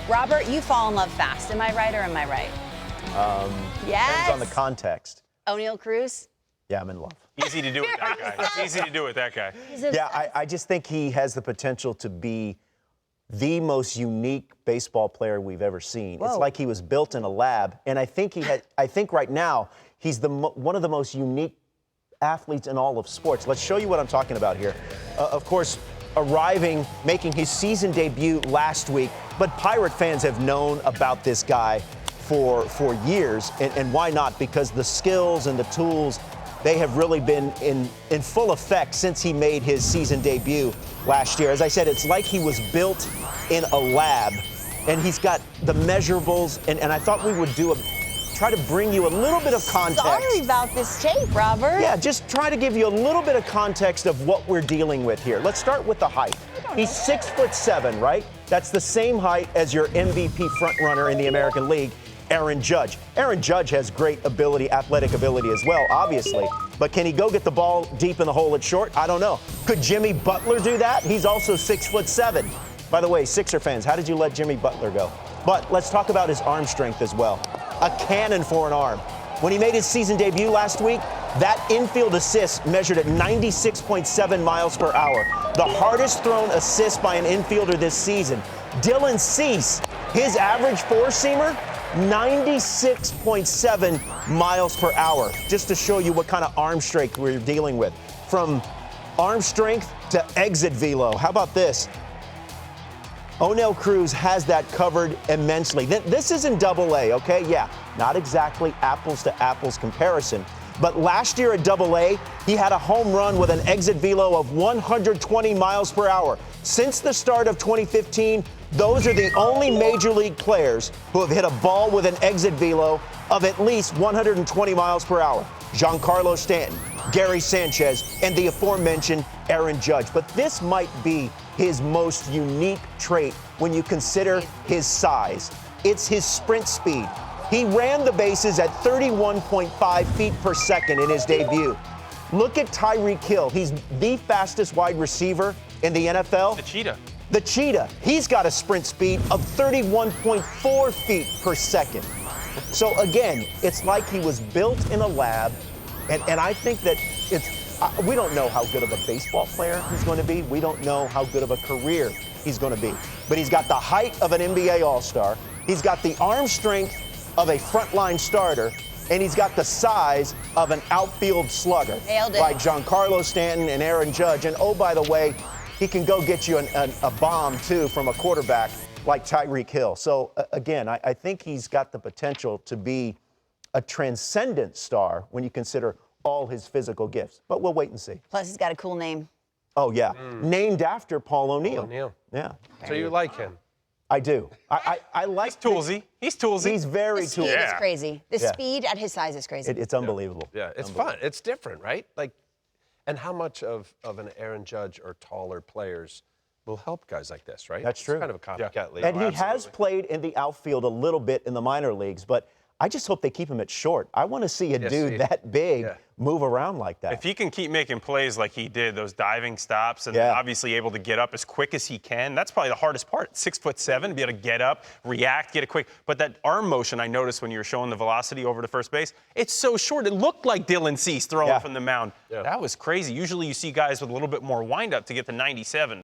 Robert, you fall in love fast. Am I right or am I right? Yes. Depends on the context. Oneil Cruz? Yeah, I'm in love. Easy to do with that guy. It's easy to do with that guy. Yeah, I just think he has the potential to be the most unique baseball player we've ever seen. Whoa. It's like he was built in a lab, and I think right now he's one of the most unique athletes in all of sports. Let's show you what I'm talking about here. Of course, making his season debut last week, but Pirate fans have known about this guy for years, and why not? Because the skills and the tools, they have really been in full effect since he made his season debut last year. As I said, it's like he was built in a lab, and he's got the measurables, and I thought we would try to bring you a little bit of context. Sorry about this tape, Robert. Yeah, just try to give you a little bit of context of what we're dealing with here. Let's start with the height. He's 6'7", right? That's the same height as your MVP frontrunner in the American League, Aaron Judge. Aaron Judge has great ability, athletic ability as well, obviously. But can he go get the ball deep in the hole at short? I don't know. Could Jimmy Butler do that? He's also 6'7". By the way, Sixer fans, how did you let Jimmy Butler go? But let's talk about his arm strength as well. A cannon for an arm. When he made his season debut last week, that infield assist measured at 96.7 miles per hour. The hardest thrown assist by an infielder this season. Dylan Cease, his average four-seamer, 96.7 miles per hour. Just to show you what kind of arm strength we're dealing with. From arm strength to exit velo. How about this? Oneil Cruz has that covered immensely. This is in Double-A, okay? Yeah, not exactly apples to apples comparison. But last year at Double-A, he had a home run with an exit velo of 120 miles per hour. Since the start of 2015, those are the only major league players who have hit a ball with an exit velo of at least 120 miles per hour. Giancarlo Stanton, Gary Sanchez, and the aforementioned Aaron Judge. But this might be his most unique trait when you consider his size. It's his sprint speed. He ran the bases at 31.5 feet per second in his debut. Look at Tyreek Hill. He's the fastest wide receiver in the NFL. The Cheetah. The Cheetah. He's got a sprint speed of 31.4 feet per second. So again, it's like he was built in a lab, and I think that we don't know how good of a baseball player he's going to be. We don't know how good of a career he's going to be. But he's got the height of an NBA All-Star. He's got the arm strength of a frontline starter, and he's got the size of an outfield slugger. Nailed it. Like Giancarlo Stanton and Aaron Judge. And oh, by the way, he can go get you a bomb, too, from a quarterback like Tyreek Hill. So, again, I think he's got the potential to be a transcendent star when you consider all his physical gifts. But we'll wait and see. Plus, he's got a cool name. Oh, yeah. Named after Paul O'Neill. O'Neill. Yeah. So you like him? I do. I like Toolsy. He's toolsy. He's very The speed toolsy. is crazy. The Yeah. speed at his size is crazy. It's unbelievable. Yeah, it's fun. It's different, right? And how much of an Aaron Judge or taller players will help guys like this, right? That's true. It's kind of a copycat league. And he has absolutely. played in the outfield a little bit in the minor leagues, but I just hope they keep him at short. I want to see a dude that big move around like that. If he can keep making plays like he did, those diving stops, and obviously able to get up as quick as he can, that's probably the hardest part. 6'7", to be able to get up, react, get it quick. But that arm motion I noticed when you were showing the velocity over to first base, it's so short. It looked like Dylan Cease throwing from the mound. That was crazy. Usually you see guys with a little bit more windup to get to 97.